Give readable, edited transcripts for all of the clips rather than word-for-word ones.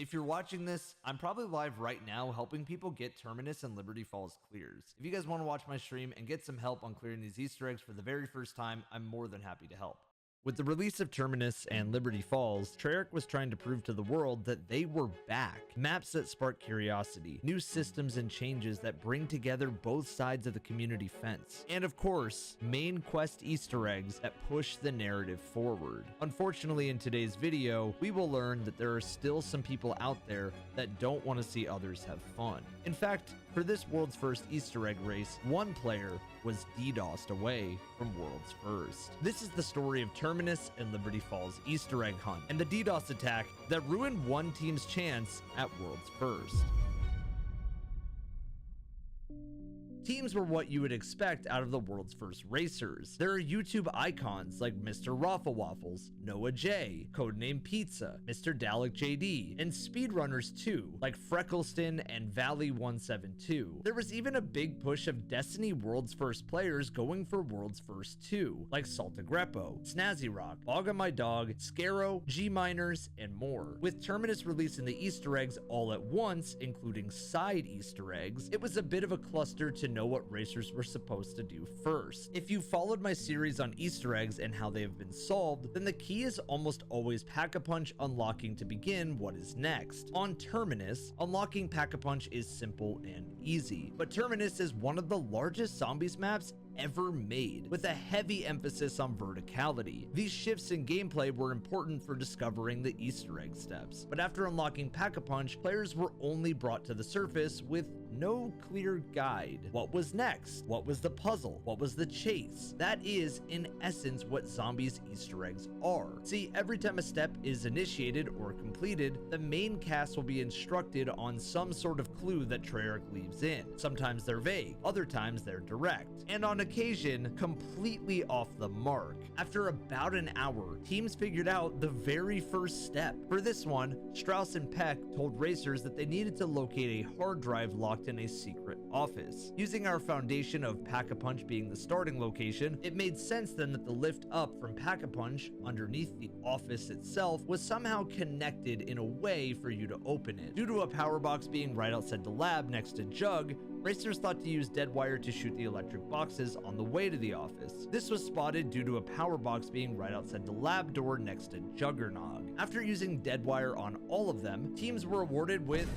If you're watching this, I'm probably live right now helping people get Terminus and Liberty Falls clears. If you guys want to watch my stream and get some help on clearing these Easter eggs for the very first time, I'm more than happy to help. With the release of Terminus and Liberty Falls, Treyarch was trying to prove to the world that they were back. Maps that spark curiosity, new systems and changes that bring together both sides of the community fence, and of course, main quest Easter eggs that push the narrative forward. Unfortunately, in today's video, we will learn that there are still some people out there that don't want to see others have fun. In fact, for this world's first Easter egg race, one player was DDoSed away from world's first. This is the story of Terminus and Liberty Falls Easter egg hunt, and the DDoS attack that ruined one team's chance at world's first. Teams were what you would expect out of the world's first racers. There are YouTube icons like Mr. Raffle Waffles, NoahJ, Codename Pizza, Mr. Dalek JD, and speedrunners too, like Freckleston and Valley172. There was even a big push of Destiny World's First players going for World's First too, like Saltagrepo, Snazzy Rock, Bog on My Dog, Scarrow, G-Miners, and more. With Terminus releasing the Easter eggs all at once, including side Easter eggs, it was a bit of a cluster to know what racers were supposed to do first. If you followed my series on Easter eggs and how they have been solved, then the key is almost always Pack-a-Punch unlocking to begin what is next. On Terminus, unlocking Pack-a-Punch is simple and easy, but Terminus is one of the largest zombies maps ever made, with a heavy emphasis on verticality. These shifts in gameplay were important for discovering the Easter egg steps, but after unlocking Pack-a-Punch, players were only brought to the surface with no clear guide. What was next? What was the puzzle? What was the chase? That is, in essence, what zombies Easter eggs are. See, every time a step is initiated or completed, the main cast will be instructed on some sort of clue that Treyarch leaves in. Sometimes they're vague, other times they're direct, and on occasion, completely off the mark. After about an hour, teams figured out the very first step. For this one, Strauss and Peck told racers that they needed to locate a hard drive locked in a secret office. Using our foundation of Pack-a-Punch being the starting location, it made sense then that the lift up from Pack-a-Punch underneath the office itself was somehow connected in a way for you to open it. Due to a power box being right outside the lab next to Jug, racers thought to use dead wire to shoot the electric boxes on the way to the office. This was spotted due to a power box being right outside the lab door next to Juggernog. After using dead wire on all of them, teams were awarded with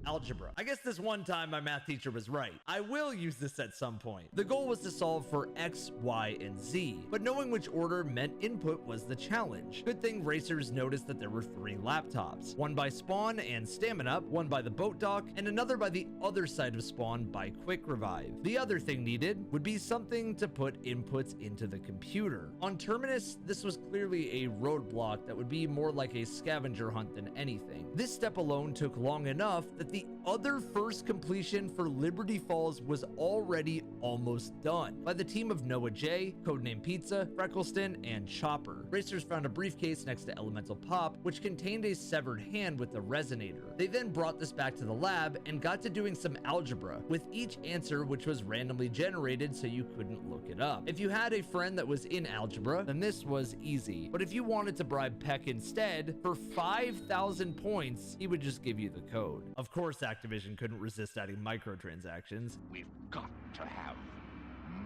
Algebra. I guess this one time my math teacher was right. I will use this at some point. The goal was to solve for X, Y, and Z, but knowing which order meant input was the challenge. Good thing racers noticed that there were 3 laptops, one by Spawn and Stamina, one by the boat dock, and another by the other side of Spawn by Quick Revive. The other thing needed would be something to put inputs into the computer. On Terminus, this was clearly a roadblock that would be more like a scavenger hunt than anything. This step alone took long enough that the other first completion for Liberty Falls was already almost done by the team of NoahJ, Codename Pizza, Freckleston, and Chopper. Racers found a briefcase next to Elemental Pop, which contained a severed hand with a resonator. They then brought this back to the lab and got to doing some algebra, with each answer which was randomly generated so you couldn't look it up. If you had a friend that was in algebra, then this was easy. But if you wanted to bribe Peck instead, for 5,000 points, he would just give you the code. Of course, Activision couldn't resist adding microtransactions. We've got to have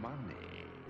money.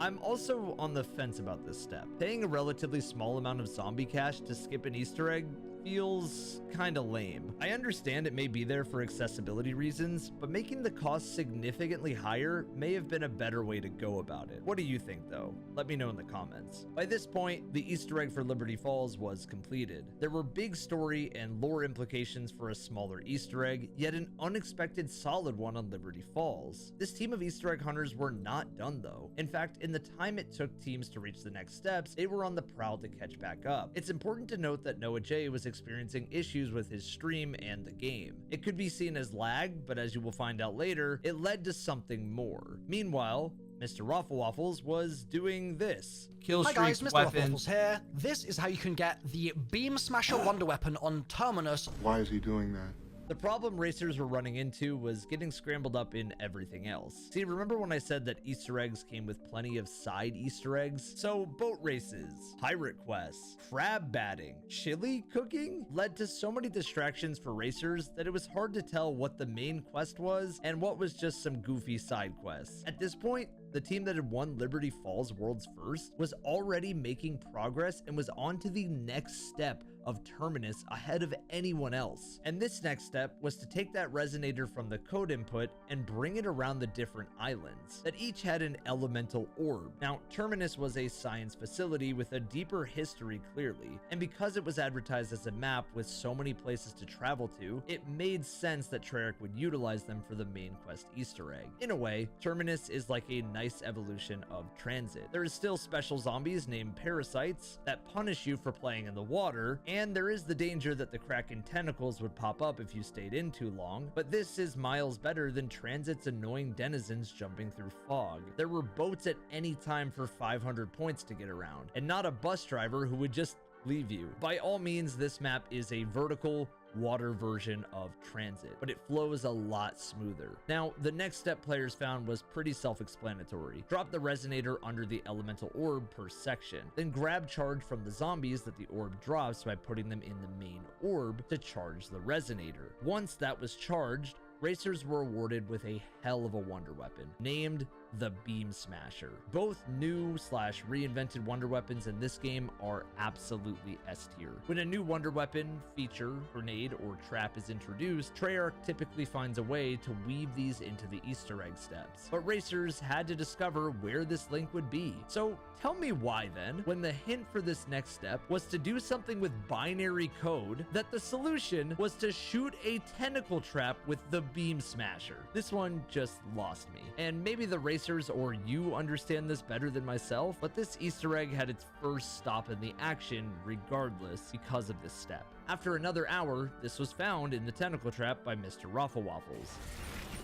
I'm also on the fence about this step. Paying a relatively small amount of zombie cash to skip an Easter egg feels kinda lame. I understand it may be there for accessibility reasons, but making the cost significantly higher may have been a better way to go about it. What do you think though? Let me know in the comments. By this point, the Easter egg for Liberty Falls was completed. There were big story and lore implications for a smaller Easter egg, yet an unexpected solid one on Liberty Falls. This team of Easter egg hunters were not done though. In fact, in the time it took teams to reach the next steps, they were on the prowl to catch back up. It's important to note that NoahJ was experiencing issues with his stream and the game. It could be seen as lag, but as you will find out later, it led to something more. Meanwhile, Mr. Raffle Waffles was doing this. Kill Hi guys, streaks, Mr. Raffle weapons. Waffles here. This is how you can get the Beam Smasher Wonder Weapon on Terminus. Why is he doing that? The problem racers were running into was getting scrambled up in everything else. See, remember when I said that Easter eggs came with plenty of side Easter eggs? So boat races, pirate quests, crab batting, chili cooking led to so many distractions for racers that it was hard to tell what the main quest was and what was just some goofy side quests. At this point, the team that had won Liberty Falls World's First was already making progress and was on to the next step of Terminus ahead of anyone else. And this next step was to take that resonator from the code input and bring it around the different islands that each had an elemental orb. Now, Terminus was a science facility with a deeper history clearly, and because it was advertised as a map with so many places to travel to, it made sense that Treyarch would utilize them for the main quest Easter egg. In a way, Terminus is like a nice evolution of Transit. There is still special zombies named parasites that punish you for playing in the water, and there is the danger that the Kraken tentacles would pop up if you stayed in too long, but this is miles better than Transit's annoying denizens jumping through fog. There were boats at any time for 500 points to get around, and not a bus driver who would just leave you. By all means, this map is a vertical water version of Transit, but it flows a lot smoother. Now, the next step players found was pretty self-explanatory. Drop the resonator under the elemental orb per section, then grab charge from the zombies that the orb drops by putting them in the main orb to charge the resonator. Once that was charged, racers were awarded with a hell of a wonder weapon named the Beam Smasher. Both new / reinvented wonder weapons in this game are absolutely S tier. When a new wonder weapon, feature, grenade, or trap is introduced, Treyarch typically finds a way to weave these into the Easter egg steps. But racers had to discover where this link would be. So tell me why then, when the hint for this next step was to do something with binary code, that the solution was to shoot a tentacle trap with the Beam Smasher. This one just lost me. And maybe the racers or you understand this better than myself, but this Easter egg had its first stop in the action regardless because of this step. After another hour, this was found in the tentacle trap by Mr. Waffles.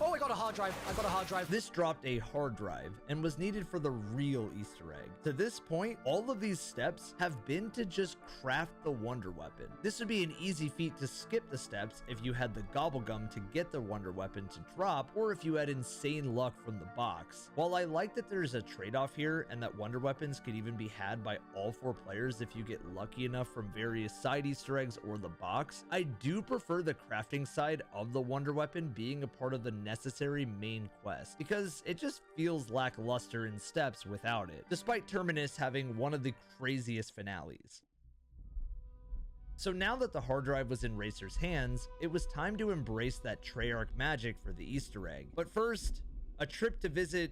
Oh, I got a hard drive. I got a hard drive. This dropped a hard drive and was needed for the real Easter egg. To this point, all of these steps have been to just craft the wonder weapon. This would be an easy feat to skip the steps if you had the gobblegum to get the wonder weapon to drop, or if you had insane luck from the box. While I like that there's a trade-off here and that wonder weapons could even be had by all 4 players if you get lucky enough from various side Easter eggs or the box, I do prefer the crafting side of the wonder weapon being a part of the necessary main quest, because it just feels lackluster in steps without it, despite Terminus having one of the craziest finales. So now that the hard drive was in Racer's hands, it was time to embrace that Treyarch magic for the Easter egg. But first, a trip to visit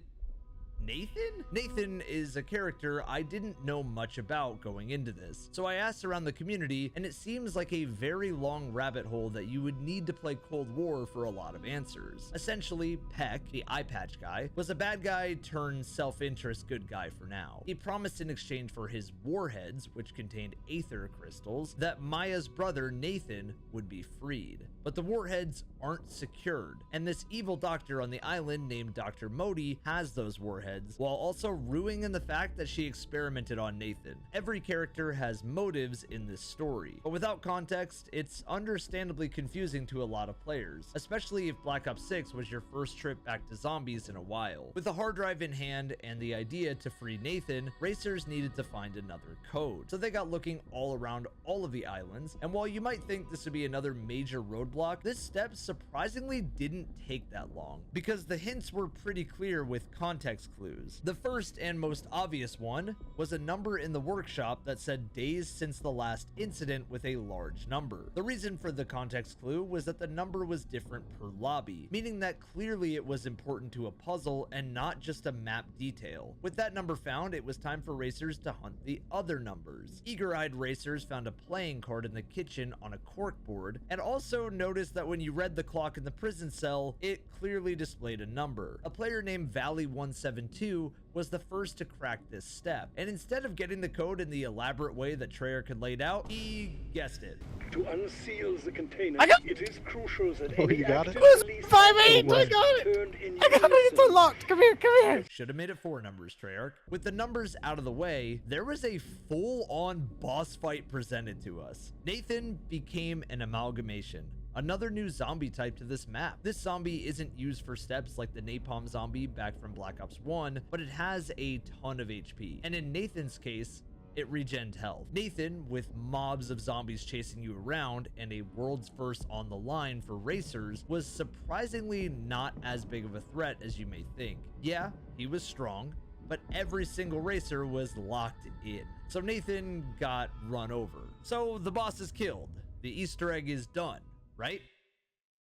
Nathan? Nathan is a character I didn't know much about going into this, so I asked around the community, and it seems like a very long rabbit hole that you would need to play Cold War for a lot of answers. Essentially, Peck, the eye patch guy, was a bad guy turned self-interest good guy for now. He promised in exchange for his warheads, which contained aether crystals, that Maya's brother Nathan would be freed. But the warheads aren't secured, and this evil doctor on the island named Dr. Modi has those warheads, while also ruining the fact that she experimented on Nathan. Every character has motives in this story, but without context, it's understandably confusing to a lot of players, especially if Black Ops 6 was your first trip back to zombies in a while. With the hard drive in hand and the idea to free Nathan, racers needed to find another code, so they got looking all around all of the islands, and while you might think this would be another major roadblock, this step surprisingly didn't take that long, because the hints were pretty clear with context clues. The first and most obvious one was a number in the workshop that said days since the last incident with a large number. The reason for the context clue was that the number was different per lobby, meaning that clearly it was important to a puzzle and not just a map detail. With that number found, it was time for racers to hunt the other numbers. Eager-eyed racers found a playing card in the kitchen on a cork board, and also noticed that when you read the clock in the prison cell, it clearly displayed a number. A player named Valley172 was the first to crack this step, and instead of getting the code in the elaborate way that Treyarch had laid out, he guessed it. To unseal the container, I got it is crucial that Oh, any you got active it? release It was 5-8, I is got it! turned in I got it, it's unison. unlocked. Come here. Should have made it 4 numbers, Treyarch. With the numbers out of the way, there was a full-on boss fight presented to us. Nathan became an amalgamation, another new zombie type to this map. This zombie isn't used for steps like the napalm zombie back from Black Ops 1, but it has a ton of HP. And in Nathan's case, it regens health. Nathan, with mobs of zombies chasing you around and a world's first on the line for racers, was surprisingly not as big of a threat as you may think. Yeah, he was strong, but every single racer was locked in. So Nathan got run over. So the boss is killed. The Easter egg is done, right?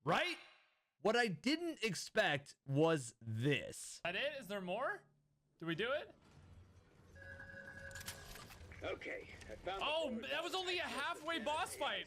Right? What I didn't expect was this. That it? Is there more? Did we do it? Okay, I found. Oh, that was only a halfway boss fight.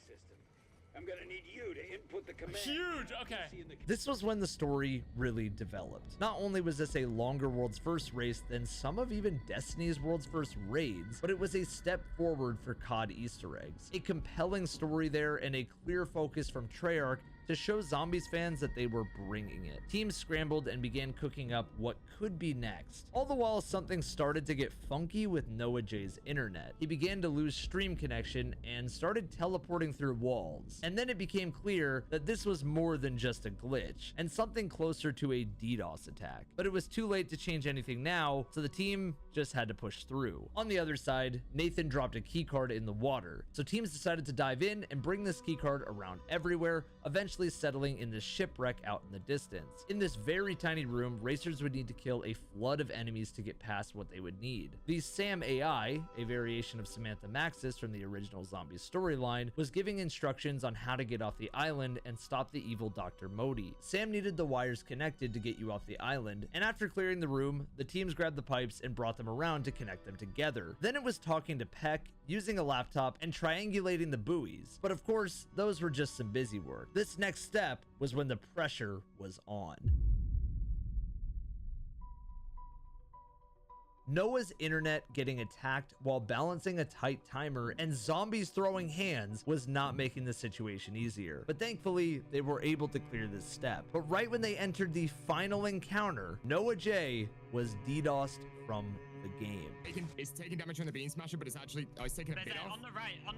I'm gonna need you to input the command. Huge. Okay. This was when the story really developed. Not only was this a longer world's first race than some of even Destiny's world's first raids, but it was a step forward for COD Easter eggs. A compelling story there and a clear focus from Treyarch to show Zombies fans that they were bringing it. Teams scrambled and began cooking up what could be next. All the while, something started to get funky with NoahJ's internet. He began to lose stream connection and started teleporting through walls. And then it became clear that this was more than just a glitch, and something closer to a DDoS attack. But it was too late to change anything now, so the team just had to push through. On the other side, Nathan dropped a keycard in the water, so teams decided to dive in and bring this keycard around everywhere, eventually settling in this shipwreck out in the distance. In this very tiny room, racers would need to kill a flood of enemies to get past what they would need. The Sam AI, a variation of Samantha Maxis from the original Zombies storyline, was giving instructions on how to get off the island and stop the evil Dr. Modi. Sam needed the wires connected to get you off the island, and after clearing the room, the teams grabbed the pipes and brought them around to connect them together. Then it was talking to Peck, using a laptop, and triangulating the buoys. But of course, those were just some busy work. This next step was when the pressure was on. Noah's internet getting attacked while balancing a tight timer and zombies throwing hands was not making the situation easier. But thankfully, they were able to clear this step. But right when they entered the final encounter, NoahJ was DDoSed from the game. It's taking damage from the beam smasher, but it's actually it's taking a bit off. On the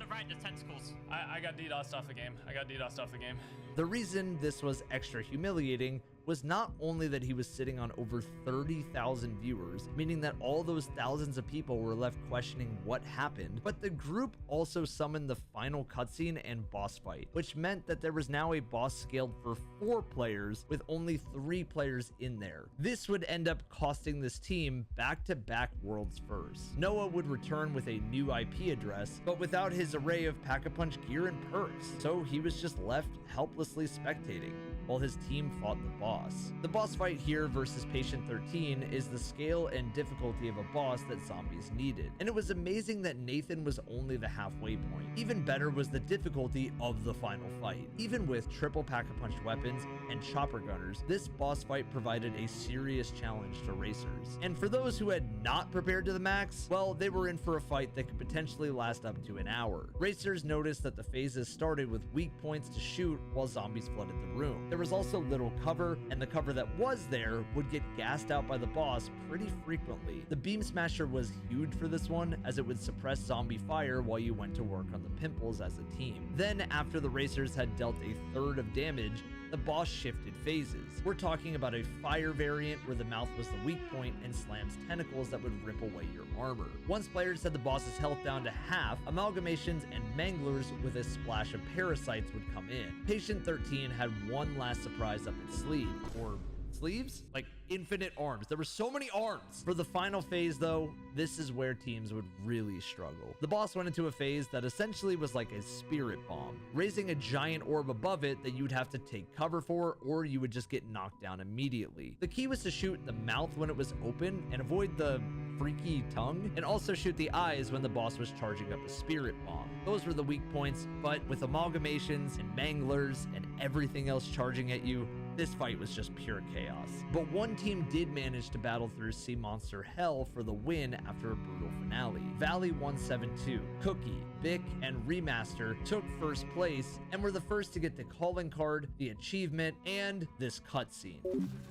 right, there's tentacles. I got DDoSed off the game. The reason this was extra humiliating was not only that he was sitting on over 30,000 viewers, meaning that all those thousands of people were left questioning what happened, but the group also summoned the final cutscene and boss fight, which meant that there was now a boss scaled for 4 players with only 3 players in there. This would end up costing this team back-to-back worlds first. Noah would return with a new IP address, but without his array of Pack-a-Punch gear and perks, so he was just left helplessly spectating while his team fought the boss. The boss fight here versus Patient 13 is the scale and difficulty of a boss that zombies needed, and it was amazing that Nathan was only the halfway point. Even better was the difficulty of the final fight. Even with triple Pack-a-Punch weapons and chopper gunners, this boss fight provided a serious challenge to racers. And for those who had not prepared to the max, well, they were in for a fight that could potentially last up to an hour. Racers noticed that the phases started with weak points to shoot while zombies flooded the room. There was also little cover, and the cover that was there would get gassed out by the boss pretty frequently. The beam smasher was huge for this one, as it would suppress zombie fire while you went to work on the pimples as a team. Then, after the racers had dealt a third of damage, the boss shifted phases. We're talking about a fire variant where the mouth was the weak point and slams tentacles that would rip away your armor. Once players had the boss's health down to half, amalgamations and manglers with a splash of parasites would come in. Patient 13 had one last surprise up its sleeve, or sleeves? Like infinite arms. There were so many arms. For the final phase though, this is where teams would really struggle. The boss went into a phase that essentially was like a spirit bomb, raising a giant orb above it that you'd have to take cover for, or you would just get knocked down immediately. The key was to shoot the mouth when it was open and avoid the freaky tongue, and also shoot the eyes when the boss was charging up a spirit bomb. Those were the weak points, but with amalgamations and manglers and everything else charging at you, this fight was just pure chaos. But one team did manage to battle through Sea Monster Hell for the win after a brutal finale. Valley 172, Cookie, Bick, and Remaster took first place and were the first to get the calling card, the achievement, and this cutscene.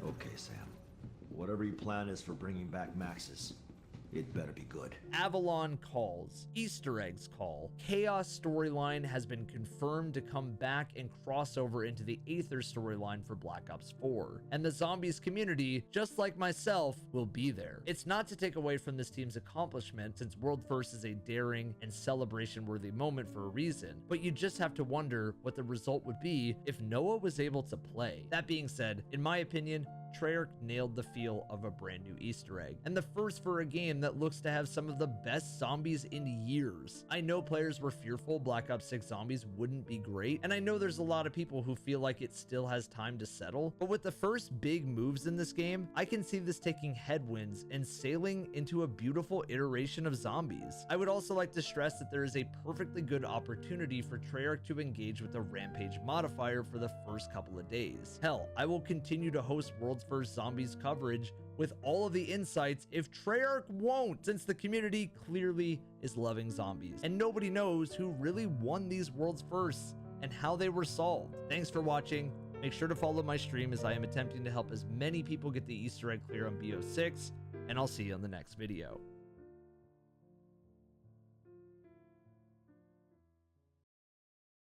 Okay, Sam. Whatever your plan is for bringing back Maxis, It better be good. Avalon calls, Easter eggs call, Chaos storyline has been confirmed to come back and cross over into the Aether storyline for Black Ops 4, and the zombies community, just like myself, will be there. It's not to take away from this team's accomplishment, since World First is a daring and celebration-worthy moment for a reason, but you just have to wonder what the result would be if Noah was able to play. That being said, in my opinion, Treyarch nailed the feel of a brand new Easter egg, and the first for a game that looks to have some of the best zombies in years. I know players were fearful Black Ops 6 zombies wouldn't be great, and I know there's a lot of people who feel like it still has time to settle, but with the first big moves in this game, I can see this taking headwinds and sailing into a beautiful iteration of zombies. I would also like to stress that there is a perfectly good opportunity for Treyarch to engage with the Rampage modifier for the first couple of days. Hell, I will continue to host World's First Zombies coverage with all of the insights if Treyarch won't, since the community clearly is loving zombies, and nobody knows who really won these World's Firsts and how they were solved. Thanks for watching. Make sure to follow my stream as I am attempting to help as many people get the Easter egg clear on BO6, and I'll see you on the next video.